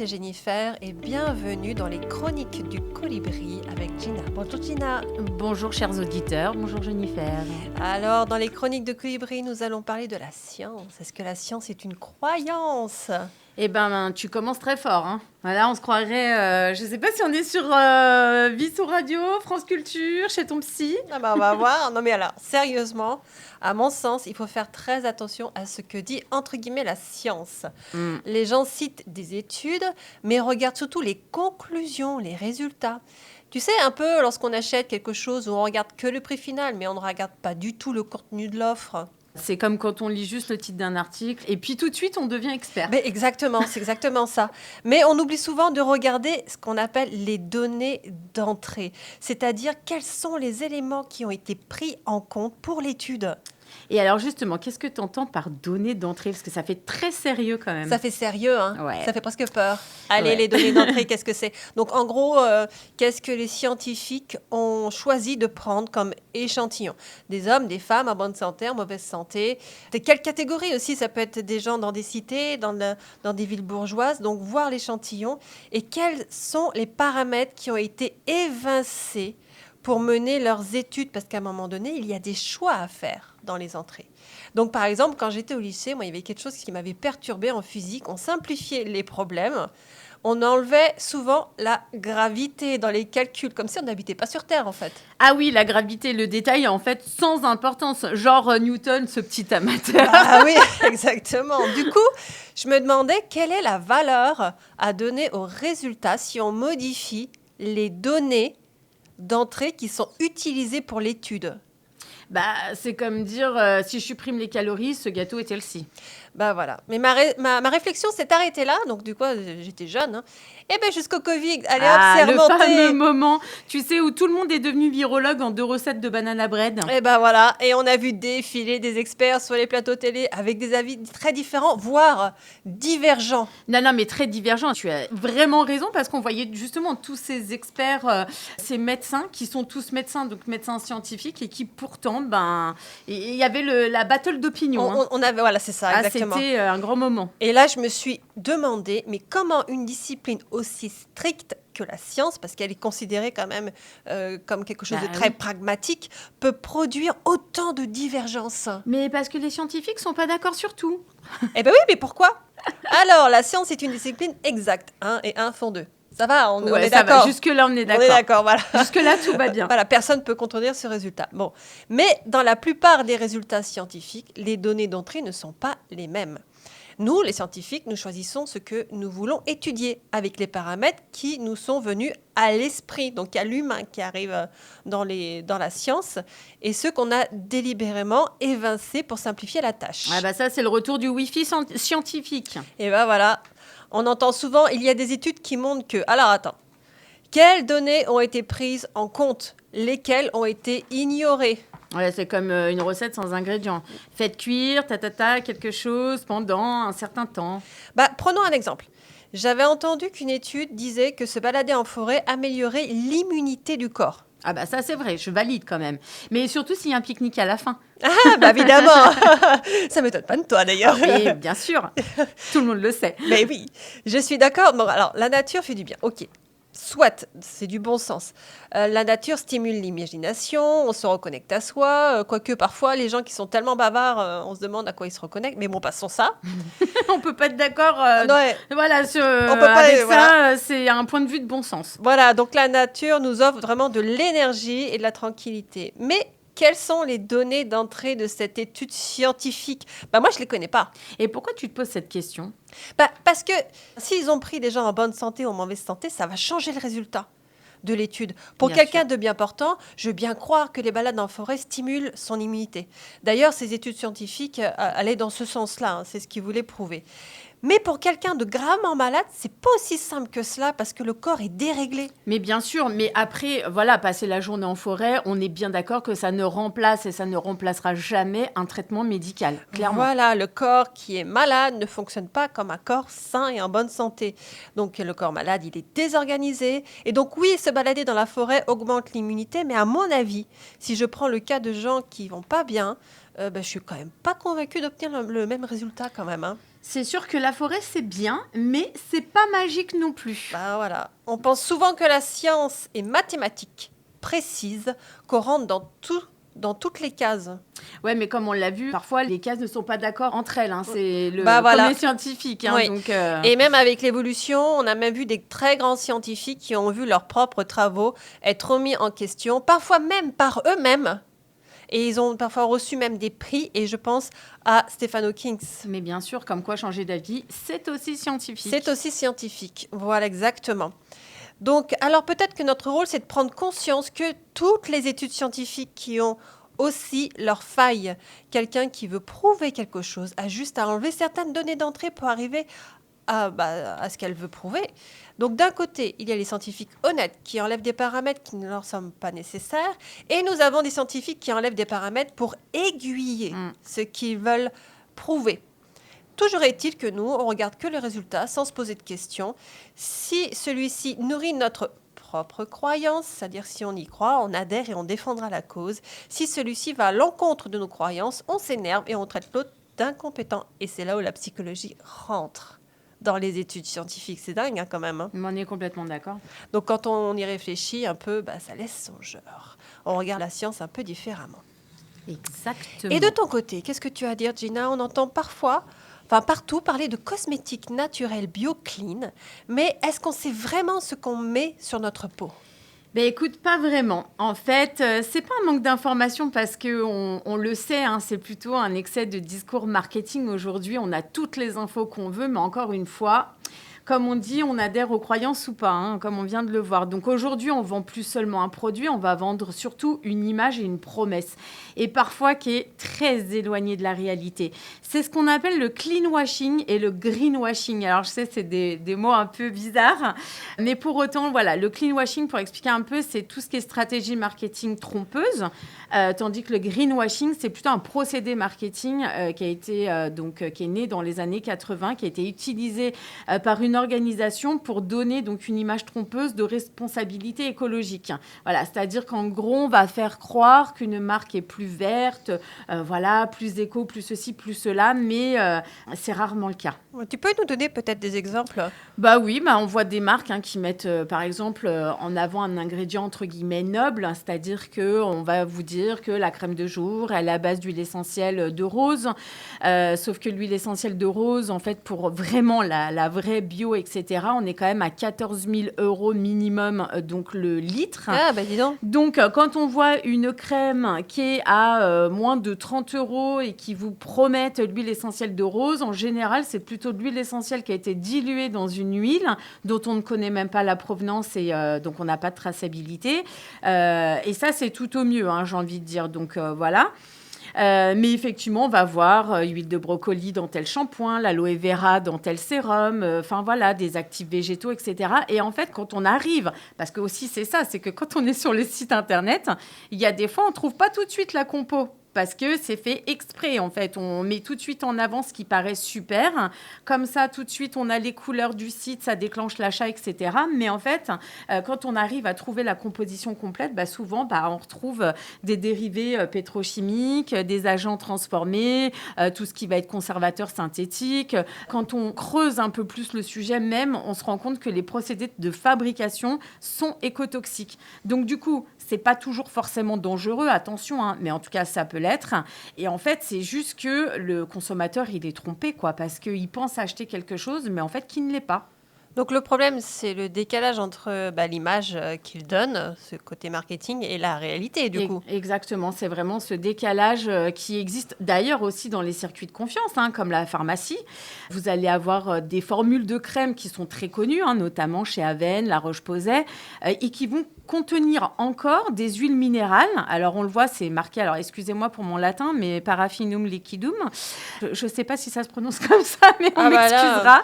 c'est Jennifer et bienvenue dans les chroniques du colibri avec Gina. Bonjour Gina. Bonjour chers auditeurs, bonjour Jennifer. Alors, dans les chroniques de colibri, nous allons parler de la science. Est-ce que la science est une croyance ? Eh ben, tu commences très fort. Hein. Voilà, on se croirait, je ne sais pas si on est sur Visso Radio, France Culture, chez ton psy. Ah bah, on va voir. Non mais alors, sérieusement, à mon sens, il faut faire très attention à ce que dit, entre guillemets, la science. Les gens citent des études, mais regardent surtout les conclusions, les résultats. Tu sais, un peu lorsqu'on achète quelque chose où on regarde que le prix final, mais on ne regarde pas du tout le contenu de l'offre. C'est comme quand on lit juste le titre d'un article et puis tout de suite on devient expert. Mais exactement, c'est exactement ça. Mais on oublie souvent de regarder ce qu'on appelle les données d'entrée, c'est-à-dire quels sont les éléments qui ont été pris en compte pour l'étude. Et alors justement, qu'est-ce que tu entends par données d'entrée ? Parce que ça fait très sérieux quand même. Ça fait sérieux, hein ? Ouais. Ça fait presque peur. Allez, les données d'entrée, qu'est-ce que c'est ? Donc en gros, qu'est-ce que les scientifiques ont choisi de prendre comme échantillon ? Des hommes, des femmes en bonne santé, en mauvaise santé. De quelle catégorie aussi ? Ça peut être des gens dans des cités, dans des villes bourgeoises. Donc voir l'échantillon et quels sont les paramètres qui ont été évincés pour mener leurs études, parce qu'à un moment donné, il y a des choix à faire dans les entrées. Donc, par exemple, quand j'étais au lycée, moi, il y avait quelque chose qui m'avait perturbée en physique. On simplifiait les problèmes. On enlevait souvent la gravité dans les calculs, comme si on n'habitait pas sur Terre, en fait. Ah oui, la gravité, le détail est en fait sans importance. Genre Newton, ce petit amateur. Ah oui, exactement. Du coup, je me demandais quelle est la valeur à donner aux résultats si on modifie les données d'entrée qui sont utilisées pour l'étude. Bah, c'est comme dire, si je supprime les calories, ce gâteau est healthy. Ben voilà. Mais ma réflexion s'est arrêtée là. Donc, du coup, j'étais jeune. Hein. Et bien, jusqu'au Covid, allez hop, c'est le remonté. fameux moment, tu sais, où tout le monde est devenu virologue en 2 recettes de banana bread. Et ben voilà. Et on a vu défiler des experts sur les plateaux télé avec des avis très différents, voire divergents. Non, mais très divergents. Tu as vraiment raison parce qu'on voyait justement tous ces experts, ces médecins qui sont tous médecins, donc médecins scientifiques et qui pourtant, il y avait la battle d'opinion. On avait, voilà, c'est ça, exactement. C'était un grand moment. Et là, je me suis demandé, mais comment une discipline aussi stricte que la science, parce qu'elle est considérée quand même comme quelque chose de très pragmatique, peut produire autant de divergences ? Mais parce que les scientifiques sont pas d'accord sur tout. Eh bien oui, mais pourquoi ? Alors, la science est une discipline exacte. 1 et 1 font 2. Ça va, on est ça d'accord. Va. Jusque-là, on est d'accord. On est d'accord, voilà. Jusque-là, tout va bien. Voilà, personne ne peut contredire ce résultat. Bon. Mais dans la plupart des résultats scientifiques, les données d'entrée ne sont pas les mêmes. Nous, les scientifiques, nous choisissons ce que nous voulons étudier avec les paramètres qui nous sont venus à l'esprit. Donc, il y a l'humain qui arrive dans la science et ceux qu'on a délibérément évincés pour simplifier la tâche. Ah ça, c'est le retour du Wi-Fi scientifique. Et ben voilà, on entend souvent, il y a des études qui montrent que... Alors, attends. Quelles données ont été prises en compte ? Lesquelles ont été ignorées ? Ouais, c'est comme une recette sans ingrédients. Faites cuire, quelque chose pendant un certain temps. Prenons un exemple. J'avais entendu qu'une étude disait que se balader en forêt améliorait l'immunité du corps. Ah ça c'est vrai, je valide quand même. Mais surtout s'il y a un pique-nique à la fin. Ah évidemment. Ça m'étonne pas de toi d'ailleurs. Oui, bien sûr. Tout le monde le sait. Mais oui, je suis d'accord. Bon, alors, la nature fait du bien. Ok. Soit, c'est du bon sens. La nature stimule l'imagination, on se reconnecte à soi, quoique parfois les gens qui sont tellement bavards, on se demande à quoi ils se reconnectent, mais bon, passons ça. On peut pas être d'accord voilà, on peut pas, avec voilà. Ça, c'est un point de vue de bon sens. Voilà, donc la nature nous offre vraiment de l'énergie et de la tranquillité. Mais quelles sont les données d'entrée de cette étude scientifique ? Moi, je ne les connais pas. Et pourquoi tu te poses cette question ? Parce que s'ils ont pris des gens en bonne santé ou en mauvaise santé, ça va changer le résultat de l'étude. Pour quelqu'un de bien portant, je veux bien croire que les balades en forêt stimulent son immunité. D'ailleurs, ces études scientifiques allaient dans ce sens-là, c'est ce qu'ils voulaient prouver. Mais pour quelqu'un de gravement malade, c'est pas aussi simple que cela parce que le corps est déréglé. Mais bien sûr, mais après, voilà, passer la journée en forêt, on est bien d'accord que ça ne remplace et ça ne remplacera jamais un traitement médical, clairement. Voilà, le corps qui est malade ne fonctionne pas comme un corps sain et en bonne santé. Donc le corps malade, il est désorganisé. Et donc oui, se balader dans la forêt augmente l'immunité, mais à mon avis, si je prends le cas de gens qui vont pas bien, je suis quand même pas convaincue d'obtenir le même résultat quand même. Hein. C'est sûr que la forêt, c'est bien, mais c'est pas magique non plus. Ben voilà. On pense souvent que la science est mathématique, précise, qu'on rentre dans toutes les cases. Ouais, mais comme on l'a vu, parfois les cases ne sont pas d'accord entre elles. C'est le voilà. premier scientifique. Oui. Donc, Et même avec l'évolution, on a même vu des très grands scientifiques qui ont vu leurs propres travaux être remis en question, parfois même par eux-mêmes. Et ils ont parfois reçu même des prix, et je pense à Stephen Hawking. Mais bien sûr, comme quoi changer d'avis, c'est aussi scientifique. C'est aussi scientifique, voilà exactement. Donc, alors peut-être que notre rôle, c'est de prendre conscience que toutes les études scientifiques qui ont aussi leurs failles, quelqu'un qui veut prouver quelque chose a juste à enlever certaines données d'entrée pour arriver à ce qu'elle veut prouver. Donc d'un côté, il y a les scientifiques honnêtes qui enlèvent des paramètres qui ne leur semblent pas nécessaires, et nous avons des scientifiques qui enlèvent des paramètres pour aiguiller ce qu'ils veulent prouver. Toujours est-il que nous, on regarde que le résultat sans se poser de questions. Si celui-ci nourrit notre propre croyance, c'est-à-dire si on y croit, on adhère et on défendra la cause. Si celui-ci va à l'encontre de nos croyances, on s'énerve et on traite l'autre d'incompétent. Et c'est là où la psychologie rentre dans les études scientifiques. C'est dingue quand même. On est complètement d'accord. Donc quand on y réfléchit un peu, ça laisse songeur. On regarde la science un peu différemment. Exactement. Et de ton côté, qu'est-ce que tu as à dire, Gina? On entend partout parler de cosmétiques naturels bio-clean, mais est-ce qu'on sait vraiment ce qu'on met sur notre peau? Écoute, pas vraiment. En fait, c'est pas un manque d'information parce qu'on le sait, c'est plutôt un excès de discours marketing aujourd'hui. On a toutes les infos qu'on veut, mais encore une fois, comme on dit, on adhère aux croyances ou pas, comme on vient de le voir. Donc aujourd'hui, on vend plus seulement un produit, on va vendre surtout une image et une promesse. Et parfois qui est très éloignée de la réalité. C'est ce qu'on appelle le clean washing et le green washing. Alors je sais, c'est des mots un peu bizarres. Mais pour autant, voilà, le clean washing, pour expliquer un peu, c'est tout ce qui est stratégie marketing trompeuse. Tandis que le greenwashing, c'est plutôt un procédé marketing qui est né dans les années 80, qui a été utilisé par une organisation pour donner donc une image trompeuse de responsabilité écologique. Voilà, c'est-à-dire qu'en gros, on va faire croire qu'une marque est plus verte, plus éco, plus ceci, plus cela, mais c'est rarement le cas. Tu peux nous donner peut-être des exemples? Oui, on voit des marques qui mettent, par exemple, en avant un ingrédient entre guillemets noble, c'est-à-dire qu'on va vous dire que la crème de jour, elle est à base d'huile essentielle de rose, sauf que l'huile essentielle de rose, en fait, pour vraiment la vraie bio, etc., on est quand même à 14 000 € minimum, donc le litre. Ah, dis donc. Donc, quand on voit une crème qui est à moins de 30 € et qui vous promettent l'huile essentielle de rose, en général, c'est plutôt de l'huile essentielle qui a été diluée dans une huile dont on ne connaît même pas la provenance et donc on n'a pas de traçabilité. Et ça, c'est tout au mieux, j'ai envie de dire. Donc, voilà. Mais effectivement, on va voir huile de brocoli dans tel shampoing, l'aloe vera dans tel sérum, des actifs végétaux, etc. Et en fait, quand on arrive, parce que aussi c'est ça, c'est que quand on est sur les sites internet, il y a des fois, on ne trouve pas tout de suite la compo. Parce que c'est fait exprès, en fait. On met tout de suite en avant ce qui paraît super. Comme ça, tout de suite, on a les couleurs du site, ça déclenche l'achat, etc. Mais en fait, quand on arrive à trouver la composition complète, souvent, on retrouve des dérivés pétrochimiques, des agents transformés, tout ce qui va être conservateur synthétique. Quand on creuse un peu plus le sujet même, on se rend compte que les procédés de fabrication sont écotoxiques. Donc, du coup, c'est pas toujours forcément dangereux, attention, mais en tout cas, ça peut l'être. Et en fait, c'est juste que le consommateur, il est trompé, parce qu'il pense acheter quelque chose, mais en fait, qui ne l'est pas. Donc le problème, c'est le décalage entre l'image qu'il donne, ce côté marketing, et la réalité, du coup. Exactement, c'est vraiment ce décalage qui existe d'ailleurs aussi dans les circuits de confiance, comme la pharmacie. Vous allez avoir des formules de crème qui sont très connues, notamment chez Aven, La Roche-Posay, et qui vont contenir encore des huiles minérales. Alors, on le voit, c'est marqué, alors excusez-moi pour mon latin, mais paraffinum liquidum. Je ne sais pas si ça se prononce comme ça, mais on m'excusera.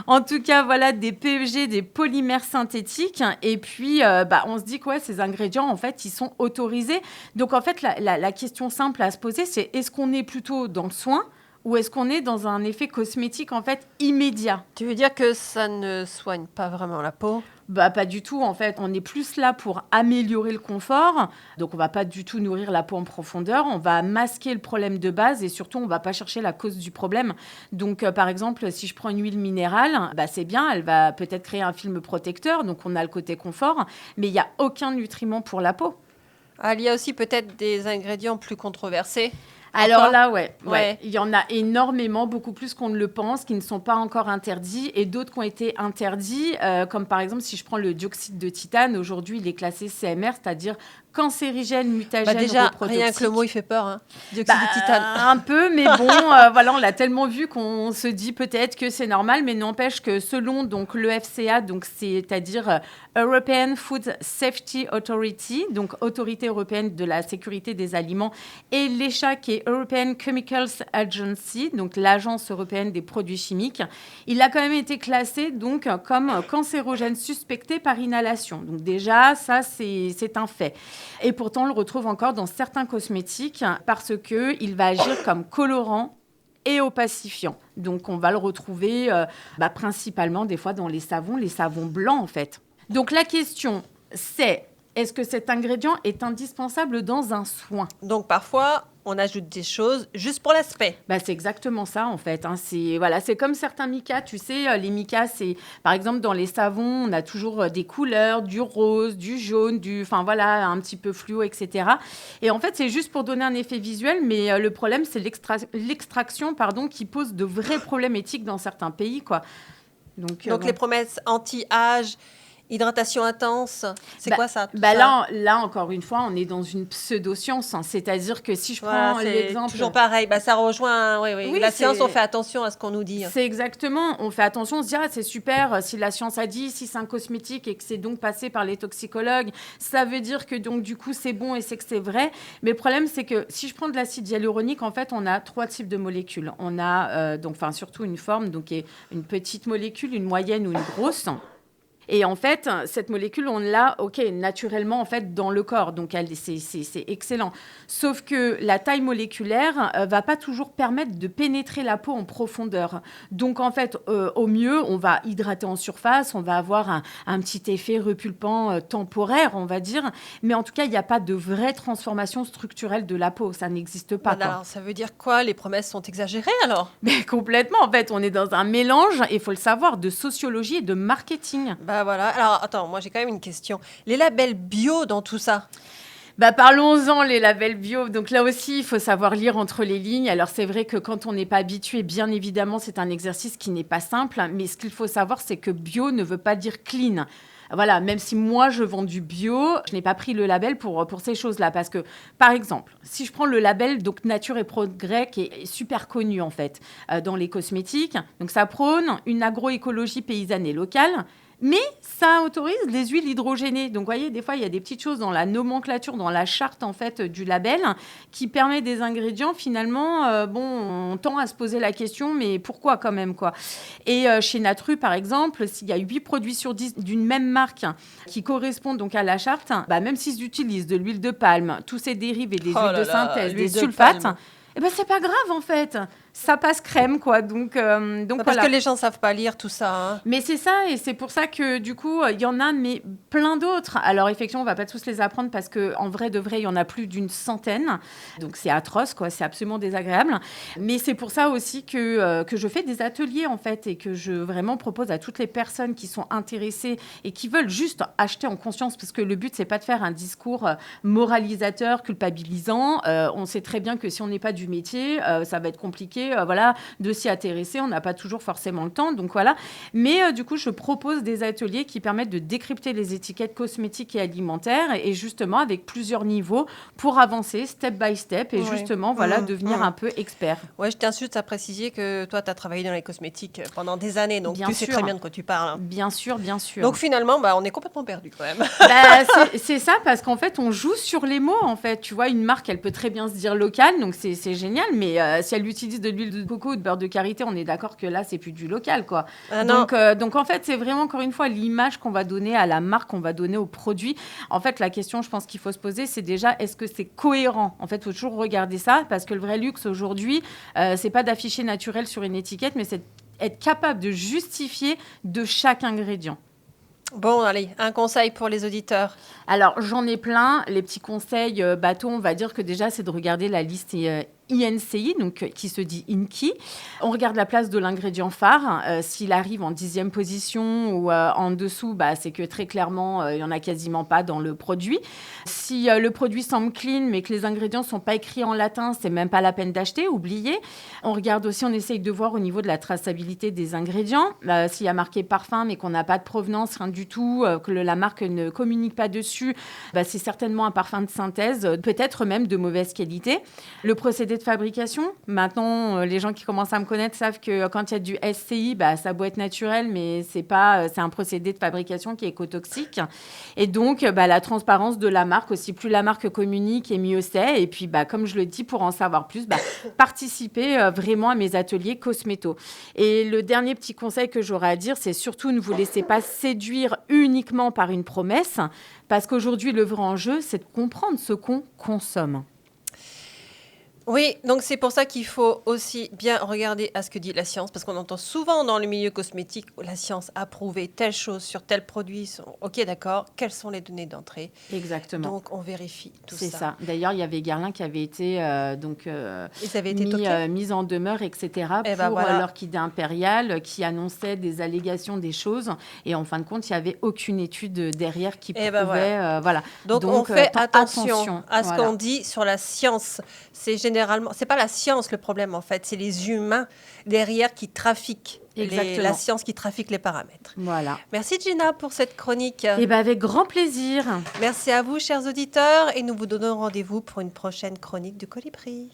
En tout cas, voilà, des PEG, des polymères synthétiques. Et puis, on se dit que ces ingrédients, en fait, ils sont autorisés. Donc, en fait, la question simple à se poser, c'est est-ce qu'on est plutôt dans le soin ou est-ce qu'on est dans un effet cosmétique, en fait, immédiat? Tu veux dire que ça ne soigne pas vraiment la peau? Bah, pas du tout, en fait. On est plus là pour améliorer le confort. Donc, on va pas du tout nourrir la peau en profondeur. On va masquer le problème de base et surtout, on va pas chercher la cause du problème. Donc, par exemple, si je prends une huile minérale, bah, c'est bien, elle va peut-être créer un film protecteur. Donc, on a le côté confort, mais il n'y a aucun nutriment pour la peau. Ah, il y a aussi peut-être des ingrédients plus controversés. Alors Encore là, ouais. Ouais. Il y en a énormément, beaucoup plus qu'on ne le pense, qui ne sont pas encore interdits et d'autres qui ont été interdits, comme par exemple, si je prends le dioxyde de titane, aujourd'hui, il est classé CMR, c'est-à-dire cancérigène, mutagène, Bah déjà, reprotoxique. rien que le mot, il fait peur. Hein. Dioxyde de titane. Un peu, mais bon, voilà, on l'a tellement vu qu'on se dit peut-être que c'est normal, mais n'empêche que selon donc, l'EFCA, donc, c'est-à-dire European Food Safety Authority, donc Autorité européenne de la sécurité des aliments, et l'ECHA, qui est European Chemicals Agency, donc l'Agence européenne des produits chimiques, il a quand même été classé donc, comme cancérogène suspecté par inhalation. Donc déjà, ça, c'est un fait. Et pourtant, on le retrouve encore dans certains cosmétiques parce qu'il va agir comme colorant et opacifiant. Donc, on va le retrouver principalement des fois dans les savons blancs en fait. Donc, la question, c'est est-ce que cet ingrédient est indispensable dans un soin ? Donc, parfois, on ajoute des choses juste pour l'aspect. Bah, c'est exactement ça, en fait. Hein. C'est comme certains micas. Tu sais, les micas, c'est... Par exemple, dans les savons, on a toujours des couleurs, du rose, du jaune, enfin, voilà, un petit peu fluo, etc. Et en fait, c'est juste pour donner un effet visuel, mais le problème, c'est l'extraction, qui pose de vrais problèmes éthiques dans certains pays, quoi. Donc les promesses anti-âge... Hydratation intense, c'est quoi ça, ça là, encore une fois, on est dans une pseudo-science. Hein. C'est-à-dire que si je prends l'exemple... toujours pareil. Bah, ça rejoint... Oui, la science, on fait attention à ce qu'on nous dit. C'est exactement. On fait attention, on se dit, c'est super, si la science a dit, si c'est un cosmétique et que c'est donc passé par les toxicologues, ça veut dire que donc, du coup, c'est bon et c'est que c'est vrai. Mais le problème, c'est que si je prends de l'acide hyaluronique, en fait, on a 3 types de molécules. On a surtout une forme, donc une petite molécule, une moyenne ou une grosse. Et en fait, cette molécule, on l'a, naturellement, en fait, dans le corps. Donc, c'est excellent. Sauf que la taille moléculaire va pas toujours permettre de pénétrer la peau en profondeur. Donc, en fait, au mieux, on va hydrater en surface, on va avoir un petit effet repulpant temporaire, on va dire. Mais en tout cas, il n'y a pas de vraie transformation structurelle de la peau. Ça n'existe pas. Alors, ça veut dire quoi ? Les promesses sont exagérées, alors ? Mais complètement. En fait, on est dans un mélange, il faut le savoir, de sociologie et de marketing. Voilà. Alors, attends, moi, j'ai quand même une question. Les labels bio dans tout ça ? Parlons-en, les labels bio. Donc là aussi, il faut savoir lire entre les lignes. Alors, c'est vrai que quand on n'est pas habitué, bien évidemment, c'est un exercice qui n'est pas simple. Mais ce qu'il faut savoir, c'est que bio ne veut pas dire clean. Voilà, même si moi, je vends du bio, je n'ai pas pris le label pour ces choses-là. Parce que, par exemple, si je prends le label donc Nature et Progrès, qui est super connu, en fait, dans les cosmétiques. Donc, ça prône une agroécologie paysanne et locale. Mais ça autorise les huiles hydrogénées. Donc, vous voyez, des fois, il y a des petites choses dans la nomenclature, dans la charte, en fait, du label, qui permet des ingrédients, finalement, on tend à se poser la question, mais pourquoi quand même, quoi ? Et chez Natru, par exemple, s'il y a 8 produits sur 10 d'une même marque qui correspondent donc à la charte, même s'ils utilisent de l'huile de palme, tous ces dérivés, des huiles de synthèse, des sulfates, c'est pas grave, en fait. Ça passe crème, quoi. Donc parce que les gens ne savent pas lire tout ça. Hein. Mais c'est ça, et c'est pour ça que, du coup, il y en a, mais plein d'autres. Alors, effectivement, on ne va pas tous les apprendre parce qu'en vrai de vrai, il y en a plus d'une centaine. Donc, c'est atroce, quoi. C'est absolument désagréable. Mais c'est pour ça aussi que je fais des ateliers, en fait, et que je vraiment propose à toutes les personnes qui sont intéressées et qui veulent juste acheter en conscience, parce que le but, ce n'est pas de faire un discours moralisateur, culpabilisant. On sait très bien que si on n'est pas du métier, ça va être compliqué. De s'y intéresser. On n'a pas toujours forcément le temps. Donc voilà. Mais du coup, je propose des ateliers qui permettent de décrypter les étiquettes cosmétiques et alimentaires et justement avec plusieurs niveaux pour avancer step by step et justement devenir un peu expert. Ouais, je tiens juste à préciser que toi, tu as travaillé dans les cosmétiques pendant des années. Donc tu sais très bien de quoi tu parles. Hein. Bien sûr, bien sûr. Donc finalement, on est complètement perdu quand même. C'est ça parce qu'en fait, on joue sur les mots. En fait, tu vois, une marque, elle peut très bien se dire locale. Donc c'est génial. Mais si elle utilise de l'huile de coco ou de beurre de karité, on est d'accord que là, c'est plus du local, quoi. Donc, en fait, c'est vraiment, encore une fois, l'image qu'on va donner à la marque, qu'on va donner au produit. En fait, la question, je pense qu'il faut se poser, c'est déjà, est-ce que c'est cohérent ? En fait, il faut toujours regarder ça, parce que le vrai luxe, aujourd'hui, c'est pas d'afficher naturel sur une étiquette, mais c'est être capable de justifier de chaque ingrédient. Bon, allez, un conseil pour les auditeurs. Alors, j'en ai plein. Les petits conseils bateaux, on va dire que déjà, c'est de regarder la liste INCI, donc qui se dit INCI. On regarde la place de l'ingrédient phare. S'il arrive en 10e position ou en dessous, c'est que très clairement, il n'y en a quasiment pas dans le produit. Si le produit semble clean, mais que les ingrédients ne sont pas écrits en latin, c'est même pas la peine d'acheter, oubliez. On regarde aussi, on essaye de voir au niveau de la traçabilité des ingrédients. S'il y a marqué parfum, mais qu'on n'a pas de provenance, rien du tout, que la marque ne communique pas dessus, c'est certainement un parfum de synthèse, peut-être même de mauvaise qualité. Le procédé de fabrication, maintenant, les gens qui commencent à me connaître savent que quand il y a du SCI, ça doit être naturel, mais c'est un procédé de fabrication qui est écotoxique. Et donc, la transparence de la marque aussi, plus la marque communique et mieux c'est. Et puis, comme je le dis, pour en savoir plus, participer vraiment à mes ateliers cosméto. Et le dernier petit conseil que j'aurais à dire, c'est surtout ne vous laissez pas séduire uniquement par une promesse, parce qu'aujourd'hui, le vrai enjeu, c'est de comprendre ce qu'on consomme. Oui, donc c'est pour ça qu'il faut aussi bien regarder à ce que dit la science, parce qu'on entend souvent dans le milieu cosmétique, la science a prouvé telle chose sur tel produit. Ok, d'accord, quelles sont les données d'entrée? Exactement. Donc on vérifie tout ça. C'est ça. D'ailleurs, il y avait Guerlain qui avait été Ils avaient été mis en demeure, etc., pour leur idée impériale, qui annonçait des allégations, des choses. Et en fin de compte, il n'y avait aucune étude derrière qui prouvait... voilà. Donc on fait attention à ce qu'on dit sur la science. C'est pas la science le problème en fait, c'est les humains derrière qui trafiquent. La science qui trafique les paramètres. Voilà. Merci Gina pour cette chronique. Avec grand plaisir. Merci à vous chers auditeurs et nous vous donnons rendez-vous pour une prochaine chronique du Colibri.